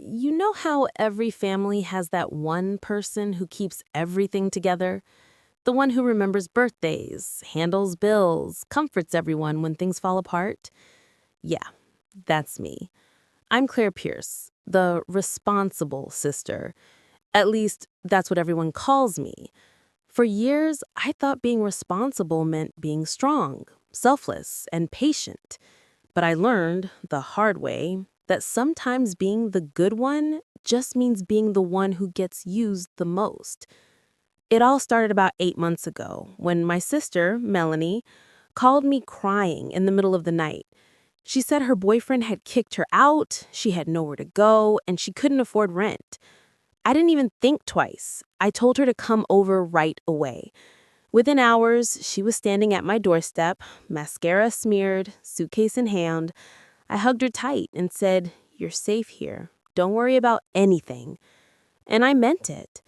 You know how every family has that one person who keeps everything together? The one who remembers birthdays, handles bills, comforts everyone when things fall apart? Yeah, that's me. I'm Claire Pierce, the responsible sister. At least, that's what everyone calls me. For years, I thought being responsible meant being strong, selfless, and patient. But I learned, the hard way, that sometimes being the good one just means being the one who gets used the most. It all started about 8 months ago when my sister, Melanie, called me crying in the middle of the night. She said her boyfriend had kicked her out, she had nowhere to go, and she couldn't afford rent. I didn't even think twice. I told her to come over right away. Within hours, she was standing at my doorstep, mascara smeared, suitcase in hand. I hugged her tight and said, "You're safe here. Don't worry about anything." And I meant it.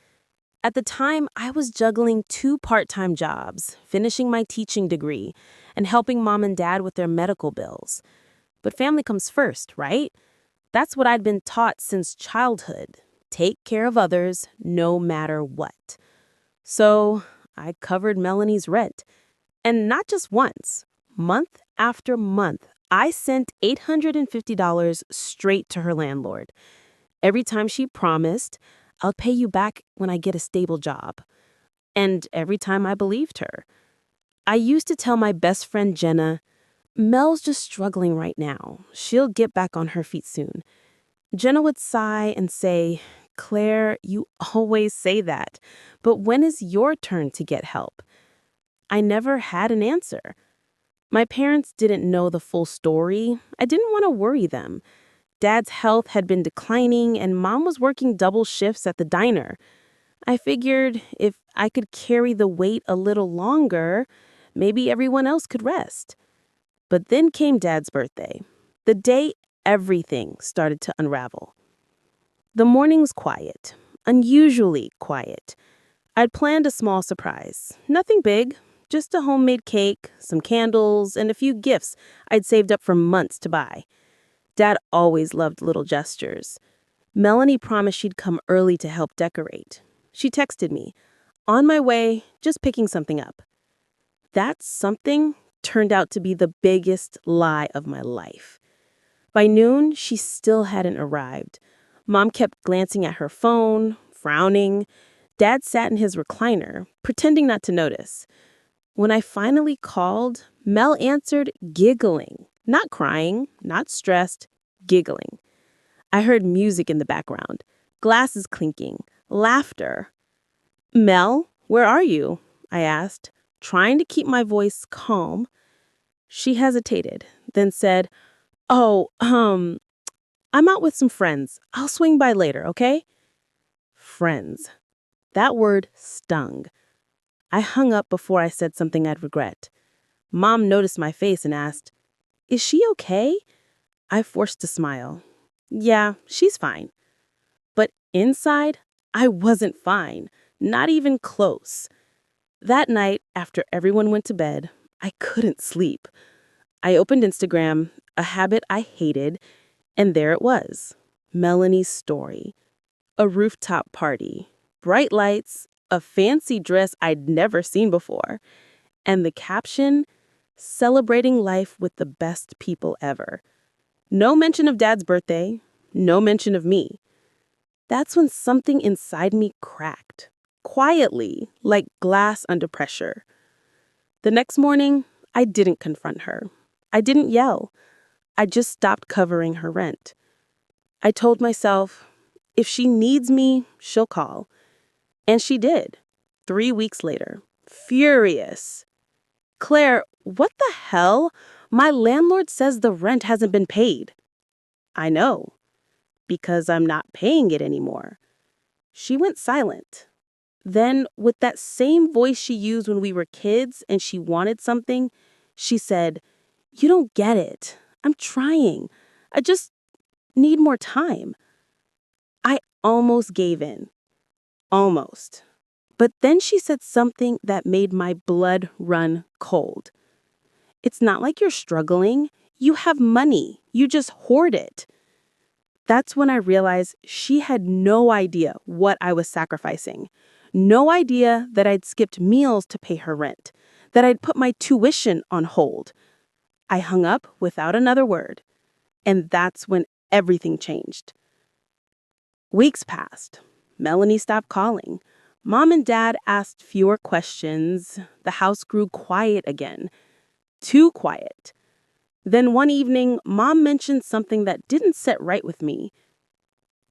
At the time, I was juggling 2 part-time jobs, finishing my teaching degree, and helping mom and dad with their medical bills. But family comes first, right? That's what I'd been taught since childhood. Take care of others no matter what. So I covered Melanie's rent. And not just once. Month after month, I sent $850 straight to her landlord. Every time she promised, "I'll pay you back when I get a stable job." And every time I believed her. I used to tell my best friend Jenna, "Mel's just struggling right now. She'll get back on her feet soon." Jenna would sigh and say, "Claire, you always say that, but when is your turn to get help?" I never had an answer. My parents didn't know the full story. I didn't want to worry them. Dad's health had been declining, and Mom was working double shifts at the diner. I figured if I could carry the weight a little longer, maybe everyone else could rest. But then came Dad's birthday, the day everything started to unravel. The morning was quiet, unusually quiet. I'd planned a small surprise, nothing big, just a homemade cake, some candles, and a few gifts I'd saved up for months to buy. Dad always loved little gestures. Melanie promised she'd come early to help decorate. She texted me, "On my way, just picking something up." That something turned out to be the biggest lie of my life. By noon, she still hadn't arrived. Mom kept glancing at her phone, frowning. Dad sat in his recliner, pretending not to notice. When I finally called, Mel answered giggling. Not crying, not stressed, giggling. I heard music in the background, glasses clinking, laughter. "Mel, where are you?" I asked, trying to keep my voice calm. She hesitated, then said, "Oh, I'm out with some friends. I'll swing by later, okay?" Friends. That word stung. I hung up before I said something I'd regret. Mom noticed my face and asked, "Is she okay?" I forced a smile. "Yeah, she's fine." But inside, I wasn't fine, not even close. That night, after everyone went to bed, I couldn't sleep. I opened Instagram, a habit I hated, and there it was, Melanie's story. A rooftop party, bright lights, a fancy dress I'd never seen before, and the caption, "Celebrating life with the best people ever." No mention of Dad's birthday, no mention of me. That's when something inside me cracked, quietly, like glass under pressure. The next morning, I didn't confront her. I didn't yell. I just stopped covering her rent. I told myself, if she needs me, she'll call. And she did. 3 weeks later. Furious. "Claire, what the hell? My landlord says the rent hasn't been paid." "I know. Because I'm not paying it anymore." She went silent. Then, with that same voice she used when we were kids and she wanted something, she said, "You don't get it. I'm trying. I just need more time." I almost gave in. Almost. But then she said something that made my blood run cold. "It's not like you're struggling. You have money. You just hoard it." That's when I realized she had no idea what I was sacrificing. No idea that I'd skipped meals to pay her rent, that I'd put my tuition on hold. I hung up without another word, and that's when everything changed. Weeks passed. Melanie stopped calling. Mom and Dad asked fewer questions. The house grew quiet again. Too quiet. Then one evening, Mom mentioned something that didn't sit right with me.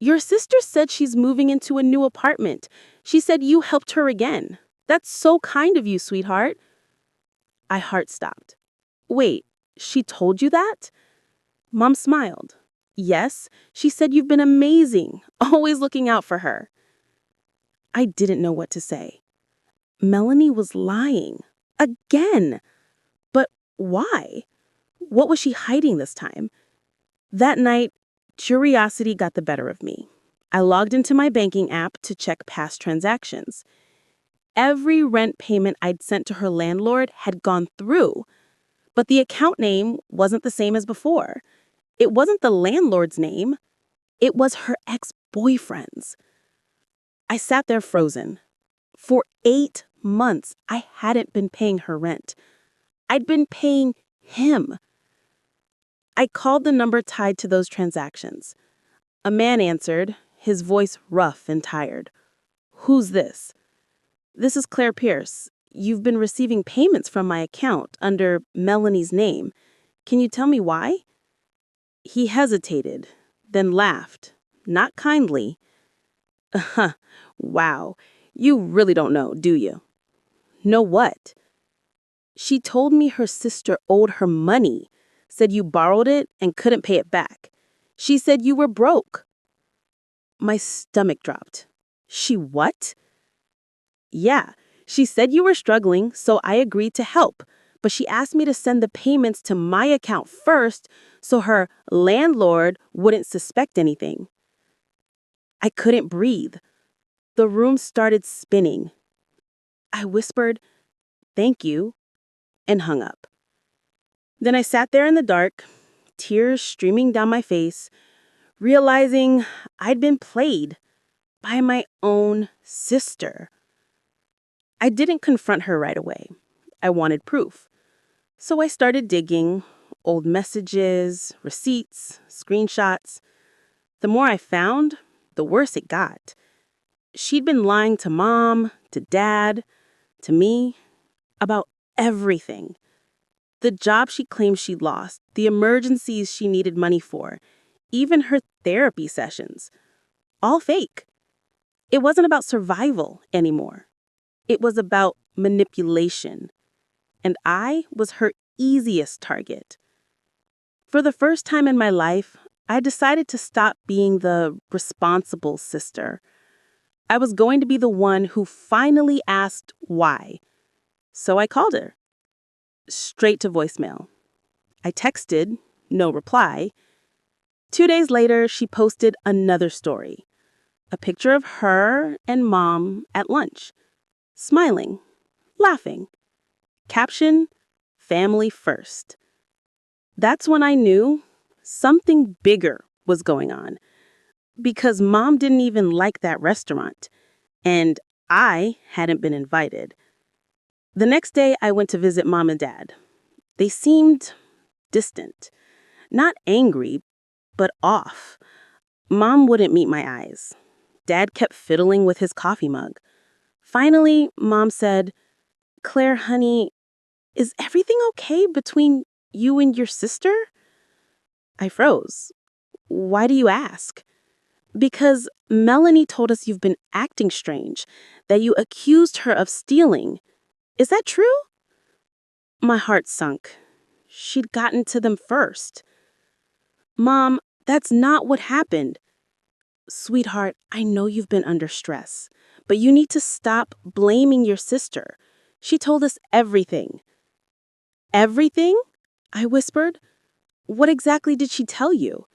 "Your sister said she's moving into a new apartment. She said you helped her again. That's so kind of you, sweetheart." My heart stopped. "Wait, she told you that?" Mom smiled. "Yes, she said you've been amazing, always looking out for her." I didn't know what to say. Melanie was lying. Again. But why? What was she hiding this time? That night, curiosity got the better of me. I logged into my banking app to check past transactions. Every rent payment I'd sent to her landlord had gone through, but the account name wasn't the same as before. It wasn't the landlord's name. It was her ex-boyfriend's. I sat there frozen. For 8 months, I hadn't been paying her rent. I'd been paying him. I called the number tied to those transactions. A man answered, his voice rough and tired. "Who's this?" "This is Claire Pierce. You've been receiving payments from my account under Melanie's name. Can you tell me why?" He hesitated, then laughed, not kindly. "Wow, you really don't know, do you?" "Know what?" "She told me her sister owed her money, said you borrowed it and couldn't pay it back. She said you were broke." My stomach dropped. "She what?" "Yeah, she said you were struggling, so I agreed to help. But she asked me to send the payments to my account first so her landlord wouldn't suspect anything." I couldn't breathe. The room started spinning. I whispered, "Thank you," and hung up. Then I sat there in the dark, tears streaming down my face, realizing I'd been played by my own sister. I didn't confront her right away. I wanted proof. So I started digging, old messages, receipts, screenshots. The more I found, the worse it got. She'd been lying to Mom, to Dad, to me, about everything. The job she claimed she'd lost, the emergencies she needed money for, even her therapy sessions. All fake. It wasn't about survival anymore. It was about manipulation. And I was her easiest target. For the first time in my life, I decided to stop being the responsible sister. I was going to be the one who finally asked why. So I called her. Straight to voicemail. I texted, no reply. 2 days later, she posted another story. A picture of her and Mom at lunch, smiling, laughing. Caption, "Family first." That's when I knew something bigger was going on. Because Mom didn't even like that restaurant, and I hadn't been invited. The next day, I went to visit Mom and Dad. They seemed distant, not angry, but off. Mom wouldn't meet my eyes. Dad kept fiddling with his coffee mug. Finally, Mom said, "Claire, honey, is everything okay between you and your sister?" I froze. "Why do you ask?" "Because Melanie told us you've been acting strange, that you accused her of stealing. Is that true?" My heart sunk. She'd gotten to them first. "Mom, that's not what happened." "Sweetheart, I know you've been under stress, but you need to stop blaming your sister. She told us everything." "Everything?" I whispered. "What exactly did she tell you?"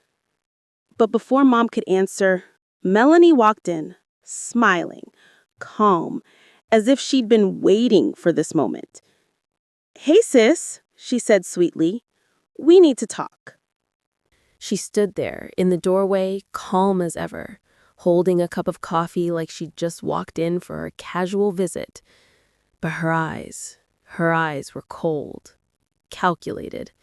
But before Mom could answer, Melanie walked in, smiling, calm, as if she'd been waiting for this moment. "Hey, sis," she said sweetly. "We need to talk." She stood there in the doorway, calm as ever, holding a cup of coffee like she'd just walked in for a casual visit. But her eyes were cold, calculated.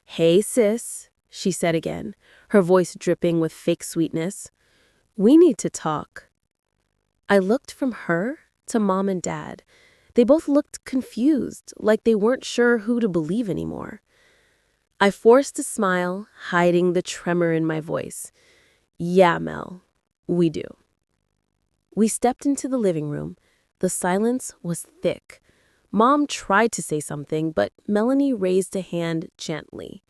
"Hey, sis," she said again, her voice dripping with fake sweetness. "We need to talk." I looked from her to Mom and Dad. They both looked confused, like they weren't sure who to believe anymore. I forced a smile, hiding the tremor in my voice. "Yeah, Mel, we do." We stepped into the living room. The silence was thick. Mom tried to say something, but Melanie raised a hand gently.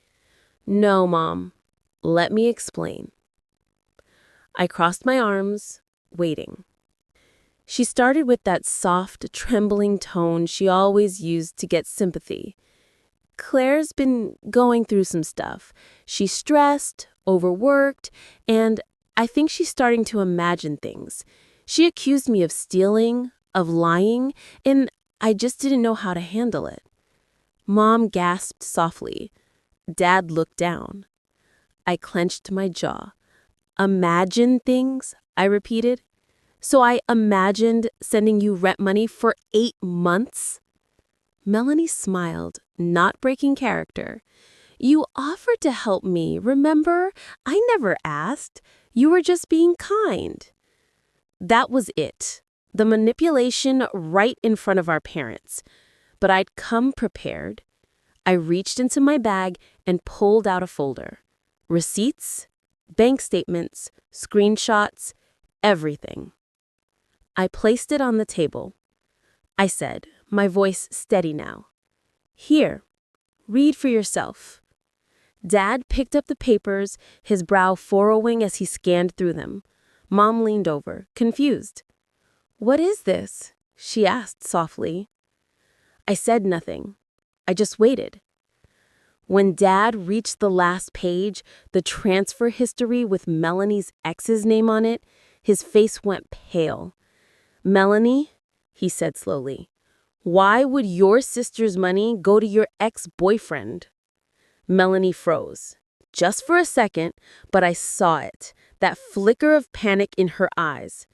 "No, Mom. Let me explain." I crossed my arms, waiting. She started with that soft, trembling tone she always used to get sympathy. "Claire's been going through some stuff. She's stressed, overworked, and I think she's starting to imagine things. She accused me of stealing, of lying, and I just didn't know how to handle it." Mom gasped softly. Dad looked down. I clenched my jaw. "Imagine things?" I repeated. "So I imagined sending you rent money for 8 months?" Melanie smiled, not breaking character. "You offered to help me, remember? I never asked. You were just being kind." That was it. The manipulation right in front of our parents. But I'd come prepared. I reached into my bag and pulled out a folder. Receipts, bank statements, screenshots, everything. I placed it on the table. I said, my voice steady now. "Here, read for yourself." Dad picked up the papers, his brow furrowing as he scanned through them. Mom leaned over, confused. "What is this?" she asked softly. I said nothing. I just waited. When Dad reached the last page, the transfer history with Melanie's ex's name on it, his face went pale. "Melanie," he said slowly, "why would your sister's money go to your ex-boyfriend?" Melanie froze. Just for a second, but I saw it, that flicker of panic in her eyes.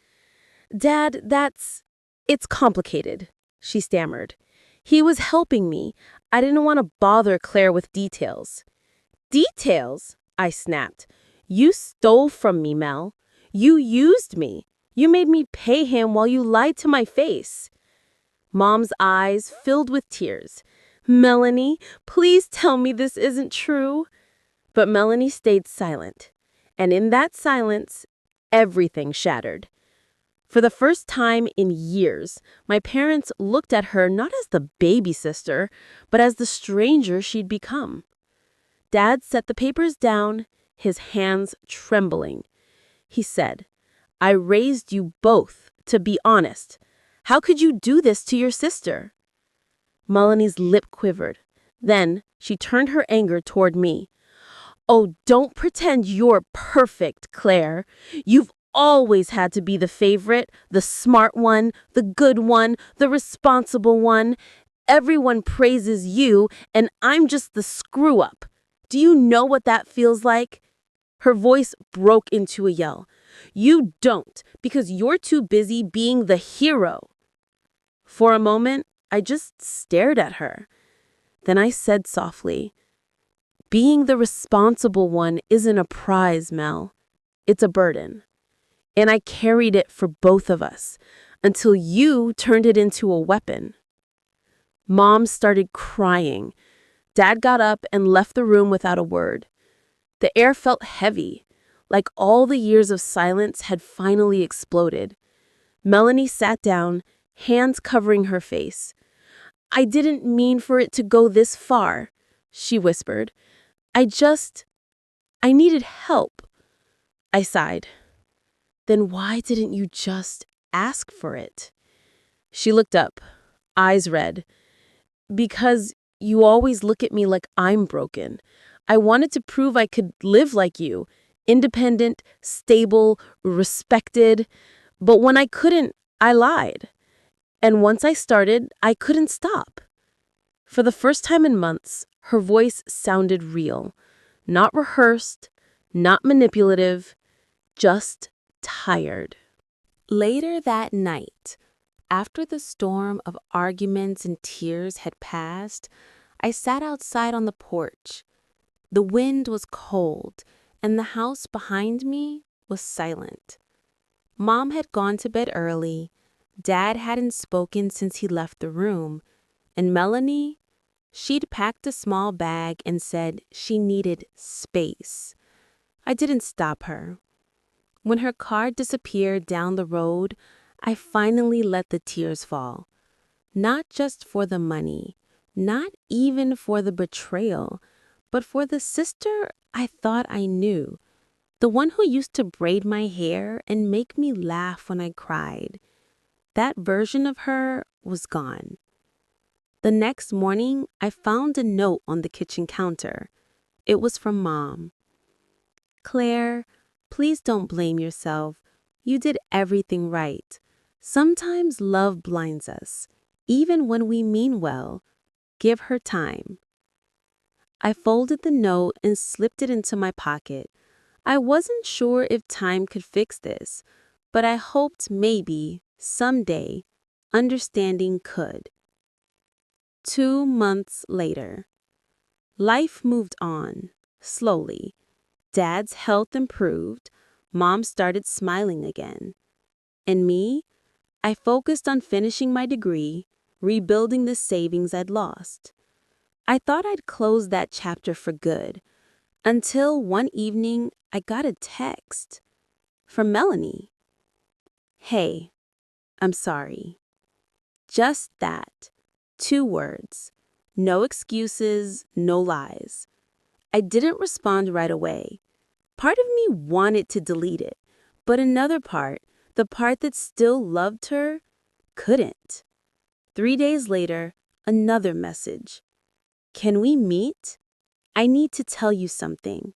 "Dad, it's complicated," she stammered. "He was helping me. I didn't want to bother Claire with details." "Details?" I snapped. "You stole from me, Mel. You used me. You made me pay him while you lied to my face." Mom's eyes filled with tears. "Melanie, please tell me this isn't true." But Melanie stayed silent. And in that silence, everything shattered. For the first time in years, my parents looked at her not as the baby sister, but as the stranger she'd become. Dad set the papers down, his hands trembling. He said, "I raised you both, to be honest. How could you do this to your sister?" Melanie's lip quivered. Then she turned her anger toward me. "Oh, don't pretend you're perfect, Claire. You've always had to be the favorite, the smart one, the good one, the responsible one. Everyone praises you, and I'm just the screw-up. Do you know what that feels like?" Her voice broke into a yell. "You don't, because you're too busy being the hero." For a moment, I just stared at her. Then I said softly, "Being the responsible one isn't a prize, Mel. It's a burden. And I carried it for both of us until you turned it into a weapon." Mom started crying. Dad got up and left the room without a word. The air felt heavy, like all the years of silence had finally exploded. Melanie sat down, hands covering her face. "I didn't mean for it to go this far," she whispered. I needed help." I sighed. "Then why didn't you just ask for it?" She looked up, eyes red. "Because you always look at me like I'm broken. I wanted to prove I could live like you, independent, stable, respected. But when I couldn't, I lied. And once I started, I couldn't stop." For the first time in months, her voice sounded real, not rehearsed, Not manipulative, just tired. Later that night, after the storm of arguments and tears had passed, I sat outside on the porch. The wind was cold, and the house behind me was silent. Mom had gone to bed early, Dad hadn't spoken since he left the room, and Melanie, she'd packed a small bag and said she needed space. I didn't stop her. When her car disappeared down the road, I finally let the tears fall. Not just for the money, not even for the betrayal, but for the sister I thought I knew, the one who used to braid my hair and make me laugh when I cried. That version of her was gone. The next morning, I found a note on the kitchen counter. It was from Mom. "Claire, please don't blame yourself. You did everything right. Sometimes love blinds us, even when we mean well. Give her time." I folded the note and slipped it into my pocket. I wasn't sure if time could fix this, but I hoped maybe, someday, understanding could. 2 months later. Life moved on, slowly. Dad's health improved. Mom started smiling again. And me? I focused on finishing my degree, rebuilding the savings I'd lost. I thought I'd close that chapter for good, until one evening I got a text from Melanie. "Hey, I'm sorry." Just that. 2 words. No excuses, no lies. I didn't respond right away. Part of me wanted to delete it, but another part, the part that still loved her, couldn't. 3 days later, another message. "Can we meet? I need to tell you something."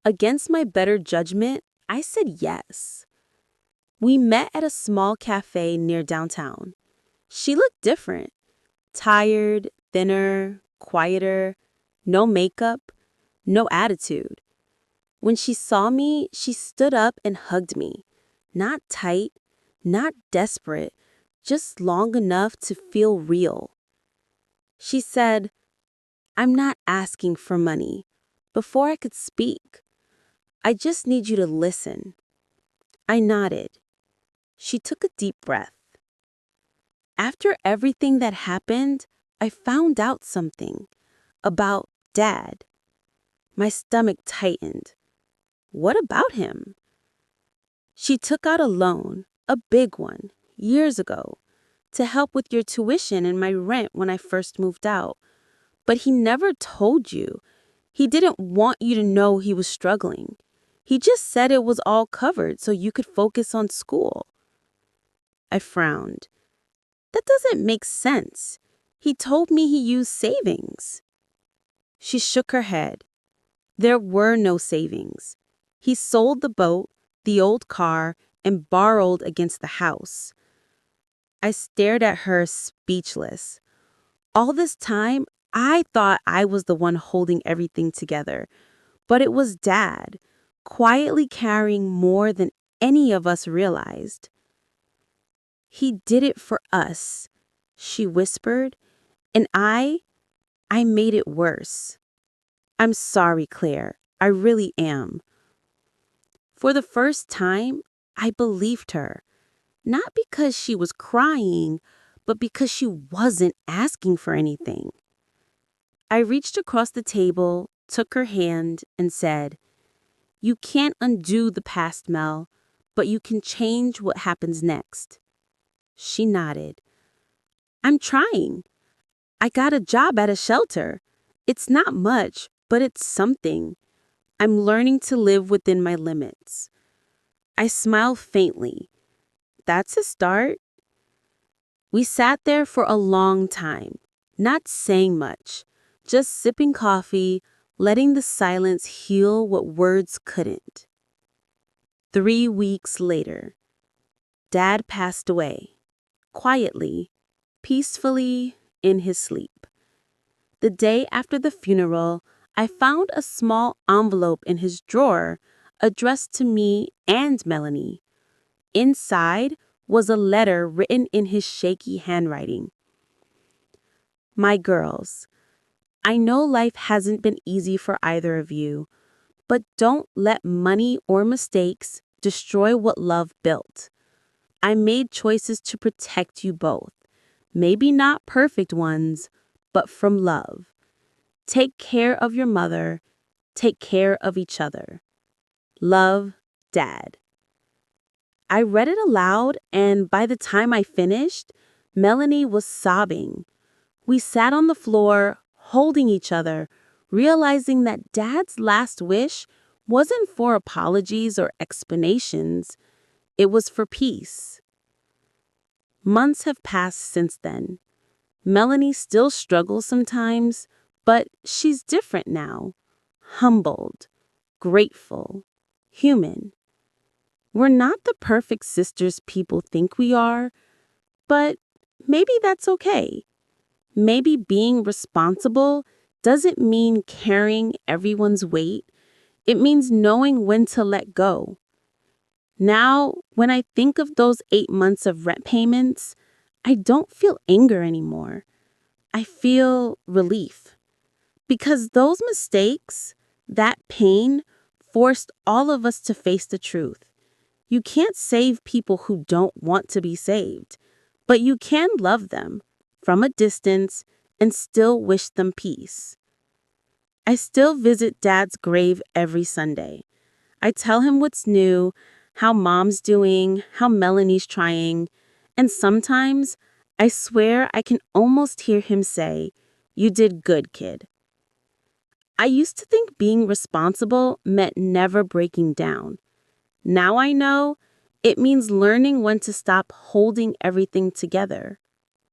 Against my better judgment, I said yes. We met at a small cafe near downtown. She looked different. Tired, thinner, quieter, no makeup, no attitude. When she saw me, she stood up and hugged me. Not tight, not desperate, just long enough to feel real. She said, "I'm not asking for money." Before I could speak, "I just need you to listen." I nodded. She took a deep breath. After everything that happened, I found out something about Dad. My stomach tightened. What about him? She took out a loan, a big one, years ago, to help with your tuition and my rent when I first moved out. But he never told you. He didn't want you to know he was struggling. He just said it was all covered so you could focus on school. I frowned. That doesn't make sense. He told me he used savings. She shook her head. There were no savings. He sold the boat, the old car, and borrowed against the house. I stared at her, speechless. All this time, I thought I was the one holding everything together, but it was Dad, quietly carrying more than any of us realized. "He did it for us," she whispered, "and I made it worse. I'm sorry, Claire. I really am." For the first time, I believed her. Not because she was crying, but because she wasn't asking for anything. I reached across the table, took her hand, and said, "You can't undo the past, Mel, but you can change what happens next." She nodded. "I'm trying. I got a job at a shelter. It's not much, but it's something. I'm learning to live within my limits." I smiled faintly. That's a start. We sat there for a long time, not saying much, just sipping coffee, letting the silence heal what words couldn't. 3 weeks later, Dad passed away, quietly, peacefully, in his sleep. The day after the funeral, I found a small envelope in his drawer addressed to me and Melanie. Inside was a letter written in his shaky handwriting. My girls, I know life hasn't been easy for either of you, but don't let money or mistakes destroy what love built. I made choices to protect you both. Maybe not perfect ones, but from love. Take care of your mother. Take care of each other. Love, Dad. I read it aloud, and by the time I finished, Melanie was sobbing. We sat on the floor, holding each other, realizing that Dad's last wish wasn't for apologies or explanations. It was for peace. Months have passed since then. Melanie still struggles sometimes, but she's different now. Humbled, grateful, human. We're not the perfect sisters people think we are, but maybe that's okay. Maybe being responsible doesn't mean carrying everyone's weight. It means knowing when to let go. Now, when I think of those 8 months of rent payments, I don't feel anger anymore. I feel relief. Because those mistakes, that pain, forced all of us to face the truth. You can't save people who don't want to be saved, but you can love them from a distance and still wish them peace. I still visit Dad's grave every Sunday. I tell him what's new, how Mom's doing, how Melanie's trying, and sometimes I swear I can almost hear him say, "You did good, kid." I used to think being responsible meant never breaking down. Now I know it means learning when to stop holding everything together.